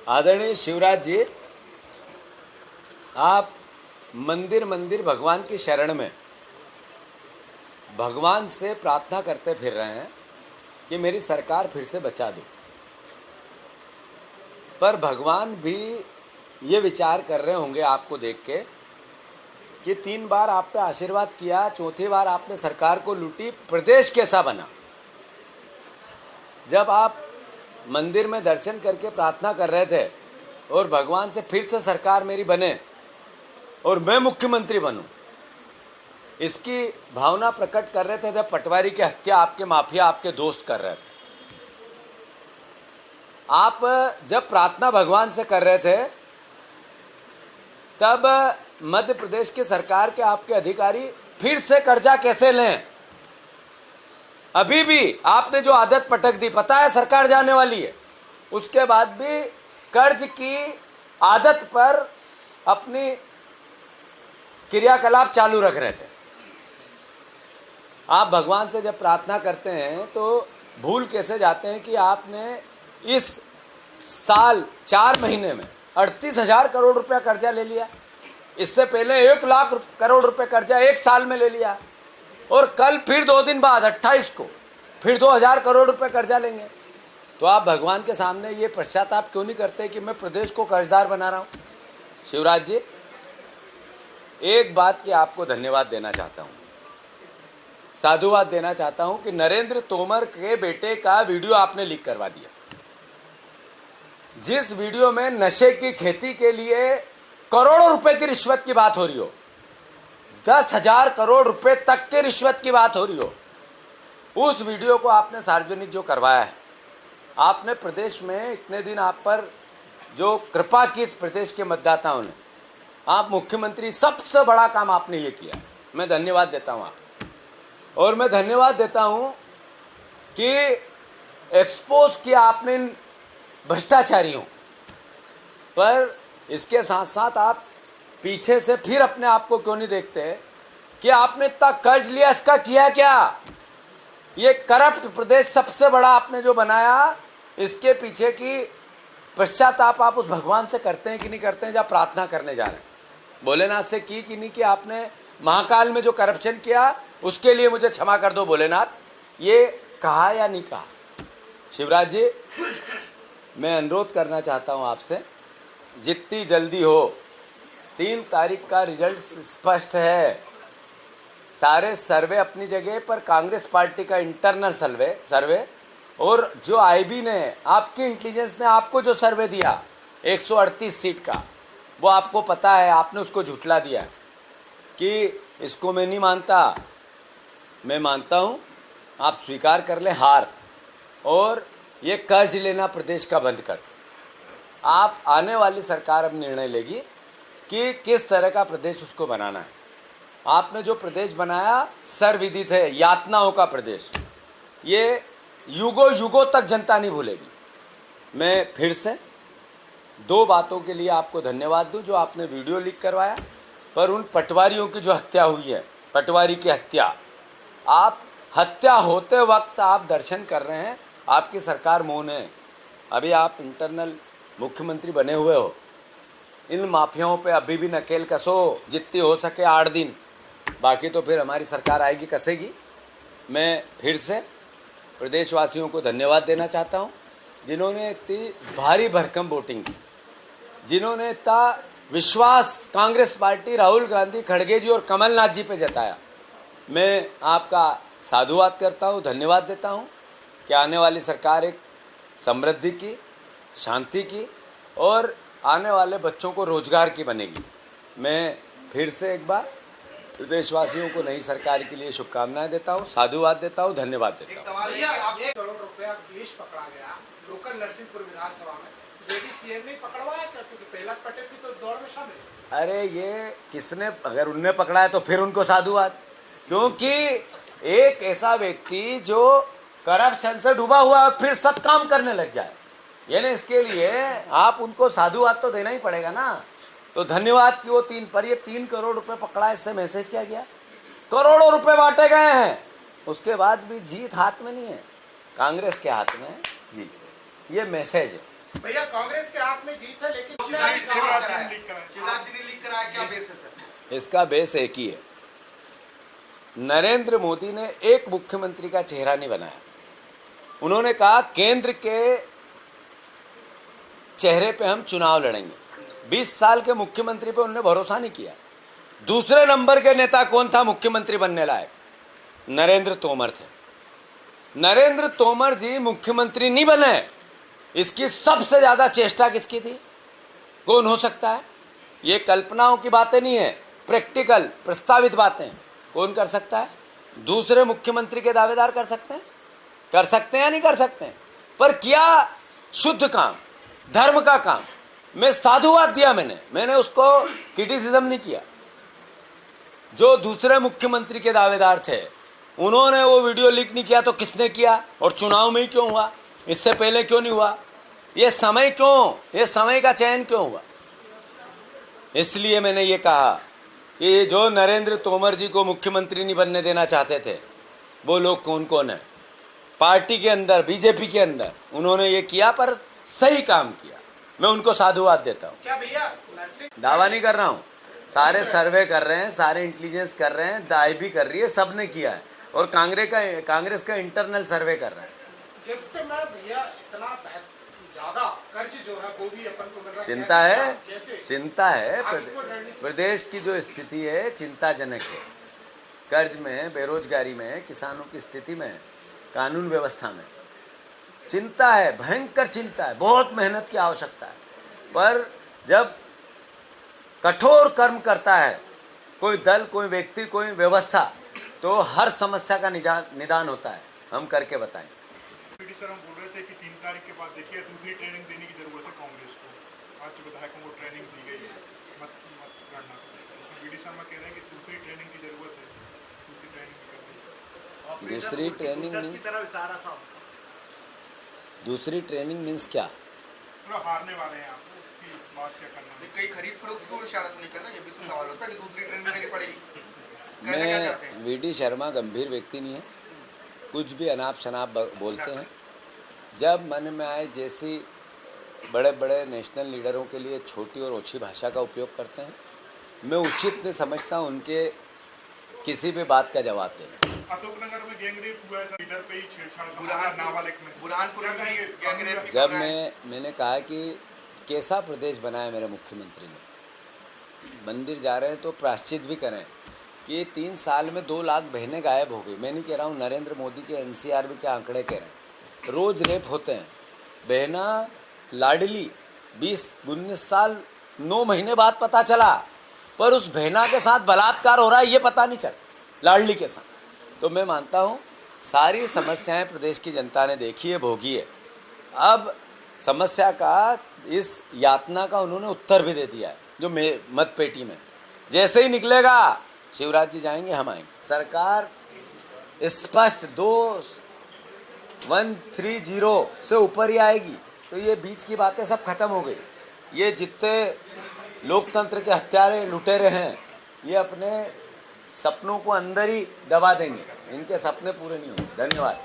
आदरणीय शिवराज जी, आप मंदिर मंदिर भगवान की शरण में भगवान से प्रार्थना करते फिर रहे हैं कि मेरी सरकार फिर से बचा दो। पर भगवान भी ये विचार कर रहे होंगे आपको देख के कि 3 बार आप पे आशीर्वाद किया, चौथी बार आपने सरकार को लूटी, प्रदेश कैसा बना। जब आप मंदिर में दर्शन करके प्रार्थना कर रहे थे और भगवान से फिर से सरकार मेरी बने और मैं मुख्यमंत्री बनूं, इसकी भावना प्रकट कर रहे थे जब पटवारी की हत्या आपके माफिया, आपके दोस्त कर रहे थे। आप जब प्रार्थना भगवान से कर रहे थे तब मध्य प्रदेश की सरकार के आपके अधिकारी फिर से कर्जा कैसे लें। अभी भी आपने जो आदत पटक दी, पता है सरकार जाने वाली है, उसके बाद भी कर्ज की आदत पर अपनी क्रियाकलाप चालू रख रहे थे। आप भगवान से जब प्रार्थना करते हैं तो भूल कैसे जाते हैं कि आपने इस साल 4 महीने में 38,000 करोड़ रुपया कर्जा ले लिया। इससे पहले 1 लाख करोड़ रुपए कर्जा 1 साल में ले लिया और कल फिर 2 दिन बाद 28 को फिर 2,000 करोड़ रुपए कर्जा लेंगे। तो आप भगवान के सामने ये पश्चाताप क्यों नहीं करते कि मैं प्रदेश को कर्जदार बना रहा हूं। शिवराज जी, एक बात की आपको धन्यवाद देना चाहता हूं, साधुवाद देना चाहता हूं कि नरेंद्र तोमर के बेटे का वीडियो आपने लीक करवा दिया। जिस वीडियो में नशे की खेती के लिए करोड़ों रुपए की रिश्वत की बात हो रही हो, 10,000 करोड़ रुपए तक के रिश्वत की बात हो रही हो, उस वीडियो को आपने सार्वजनिक जो करवाया है, आपने प्रदेश में इतने दिन आप पर जो कृपा की इस प्रदेश के मतदाताओं ने, आप मुख्यमंत्री, सबसे बड़ा काम आपने ये किया। मैं धन्यवाद देता हूं आप। और मैं धन्यवाद देता हूं कि एक्सपोज किया आपने भ्रष्टाचारियों पर। इसके साथ साथ आप पीछे से फिर अपने आप को क्यों नहीं देखते कि आपने इतना कर्ज लिया, इसका किया क्या। ये करप्ट प्रदेश सबसे बड़ा आपने जो बनाया, इसके पीछे की पश्चाताप आप उस भगवान से करते हैं कि नहीं करते हैं जब प्रार्थना करने जा रहे हैं। भोलेनाथ से की कि नहीं कि आपने महाकाल में जो करप्शन किया उसके लिए मुझे क्षमा कर दो भोलेनाथ, ये कहा या नहीं कहा। शिवराज जी, मैं अनुरोध करना चाहता हूं आपसे, जितनी जल्दी हो, 3 तारीख का रिजल्ट स्पष्ट है। सारे सर्वे अपनी जगह पर, कांग्रेस पार्टी का इंटरनल सर्वे और जो आईबी ने, आपकी इंटेलिजेंस ने आपको जो सर्वे दिया 138 सीट का, वो आपको पता है, आपने उसको झुठला दिया कि इसको मैं नहीं मानता। मैं मानता हूं, आप स्वीकार कर ले हार और ये कर्ज लेना प्रदेश का बंद कर। आप आने वाली सरकार अब निर्णय लेगी कि किस तरह का प्रदेश उसको बनाना है। आपने जो प्रदेश बनाया सर्वविदित है, यातनाओं का प्रदेश, ये युगों युगों तक जनता नहीं भूलेगी। मैं फिर से 2 बातों के लिए आपको धन्यवाद दूं, जो आपने वीडियो लीक करवाया, पर उन पटवारियों की जो हत्या हुई है, पटवारी की हत्या, आप हत्या होते वक्त आप दर्शन कर रहे हैं, आपकी सरकार मौन है। अभी आप इंटरनल मुख्यमंत्री बने हुए हो, इन माफियाओं पे अभी भी नकेल कसो, जितनी हो सके 8 दिन, बाकी तो फिर हमारी सरकार आएगी, कसेगी। मैं फिर से प्रदेशवासियों को धन्यवाद देना चाहता हूं, जिन्होंने इतनी भारी भरकम वोटिंग की, जिन्होंने इतना विश्वास कांग्रेस पार्टी, राहुल गांधी, खड़गे जी और कमलनाथ जी पे जताया। मैं आपका साधुवाद करता हूं, धन्यवाद देता हूं कि आने वाली सरकार एक समृद्धि की, शांति की और आने वाले बच्चों को रोजगार की बनेगी। मैं फिर से एक बार प्रदेशवासियों को नई सरकार के लिए शुभकामनाएं देता हूं, साधुवाद देता हूं, धन्यवाद देता हूं। एक सवाल है कि आप 1 करोड़ रुपया केस पकड़ा गया लोकल नरसिंहपुर विधानसभा में, लेकिन सीएम ने पकड़वाया क्या, क्योंकि प्रहलाद पटेल भी तो दौड़ में शामिल। अरे ये किसने, अगर उनने पकड़ा है तो फिर उनको साधुवाद, क्योंकि एक ऐसा व्यक्ति जो करप्शन से डूबा हुआ फिर सत काम करने लग जाए, यानी इसके लिए आप उनको साधुवाद तो देना ही पड़ेगा ना। तो धन्यवाद कि वो 3 करोड़ रुपए पकड़ा, इससे मैसेज क्या गया। करोड़ों रुपए बांटे गए हैं, उसके बाद भी जीत हाथ में नहीं है, कांग्रेस के हाथ में है जीत। ये मैसेज है। भैया कांग्रेस के हाथ में जीत है, लेकिन शिवराज जी ने कहा लीक कराया, क्या बेसिस है? इसका बेस एक ही है। नरेंद्र मोदी ने एक मुख्यमंत्री का चेहरा नहीं बनाया। उन्होंने कहा केंद्र के चेहरे पे हम चुनाव लड़ेंगे। 20 साल के मुख्यमंत्री पे उन्होंने भरोसा नहीं किया। दूसरे नंबर के नेता कौन था मुख्यमंत्री बनने लायक? नरेंद्र तोमर थे। नरेंद्र तोमर जी मुख्यमंत्री नहीं बने, इसकी सबसे ज्यादा चेष्टा किसकी थी? कौन हो सकता है? ये कल्पनाओं की बातें नहीं है, प्रैक्टिकल प्रस्तावित बातें। कौन कर सकता है? दूसरे मुख्यमंत्री के दावेदार कर सकते हैं? कर सकते हैं या नहीं कर सकते हैं? पर किया शुद्ध काम, धर्म का काम। मैं साधुवाद दिया, मैंने उसको क्रिटिसिज्म नहीं किया। जो दूसरे मुख्यमंत्री के दावेदार थे उन्होंने वो वीडियो लीक नहीं किया तो किसने किया? और चुनाव में ही क्यों हुआ? इससे पहले क्यों नहीं हुआ? ये समय का चयन क्यों हुआ? इसलिए मैंने ये कहा कि जो नरेंद्र तोमर जी को मुख्यमंत्री नहीं बनने देना चाहते थे वो लोग कौन कौन है पार्टी के अंदर, बीजेपी के अंदर। उन्होंने ये किया पर सही काम किया, मैं उनको साधुवाद देता हूँ। क्या भैया नरसिंह दावा नहीं कर रहा हूँ, सारे सर्वे कर रहे हैं, सारे इंटेलिजेंस कर रहे हैं, दाई भी कर रही है, सबने किया है। और कांग्रेस का इंटरनल सर्वे कर रहा है। गिफ्ट में भैया इतना ज्यादा कर्ज जो है वो भी अपन को मिल रहा है। चिंता है, कैसे? चिंता है। आगे को रणनीति- प्रदेश की जो स्थिति है चिंताजनक है। कर्ज में, बेरोजगारी में, किसानों की स्थिति में, कानून व्यवस्था में चिंता है, भयंकर चिंता है। बहुत मेहनत की आवश्यकता है। पर जब कठोर कर्म करता है कोई दल, कोई व्यक्ति, कोई व्यवस्था, तो हर समस्या का निदान होता है। हम करके बताएं। पीडी सर, हम बोल रहे थे कि 3 तारीख के बाद देखिए दूसरी ट्रेनिंग देने की जरूरत है कांग्रेस को। आज जो विधायकों को ट्रेनिंग दी गई है मतगणना को, बीडी शर्मा कह रहे हैं कि दूसरी ट्रेनिंग की जरूरत है, दूसरी ट्रेनिंग भी करनी है। दूसरी ट्रेनिंग मीन्स क्या? मतलब हारने वाले हैं आप, उसकी बात क्या करना है? कई खरीद फरोख्त को इशारा तो नहीं करना, ये भी तो सवाल होता है कि दूसरी ट्रेनिंग देनी पड़ेगी। कहना क्या चाहते हैं? मैं वीडी शर्मा गंभीर व्यक्ति नहीं है, कुछ भी अनाप शनाप बोलते हैं। जब मन में आए जैसी बड़े बड़े नेशनल लीडरों के लिए छोटी और ओछी भाषा का उपयोग करते हैं, मैं उचित नहीं समझता उनके किसी भी बात का जवाब देना। अशोकनगर में गैंगरेप हुआ है, लीडर पे ही छेड़छाड़ का बुरहान- नाबालिग में। बुरहानपुर में भी गैंगरेप की जब खबर है। मैंने कहा कि कैसा प्रदेश बनाया मेरे मुख्यमंत्री ने, मंदिर जा रहे हैं तो प्रायश्चित भी करें कि 3 साल में 2 लाख बहनें गायब हो गई। मैं नहीं कह रहा हूँ, नरेंद्र मोदी के NCRB के आंकड़े कह रहे हैं। रोज रेप होते हैं। बहना लाडली 20-19 साल 9 महीने बाद पता चला, पर उस बहना के साथ बलात्कार हो रहा है ये पता नहीं चला, लाडली के साथ। तो मैं मानता हूँ सारी समस्याएं प्रदेश की जनता ने देखी है, भोगी है। अब समस्या का, इस यातना का उन्होंने उत्तर भी दे दिया है जो मत पेटी में जैसे ही निकलेगा शिवराज जी जाएंगे, हम आएंगे। सरकार स्पष्ट 2130 से ऊपर ही आएगी। तो ये बीच की बातें सब खत्म हो गई। ये जितने लोकतंत्र के हत्यारे लुटेरे हैं ये अपने सपनों को अंदर ही दबा देंगे, इनके सपने पूरे नहीं होंगे। धन्यवाद।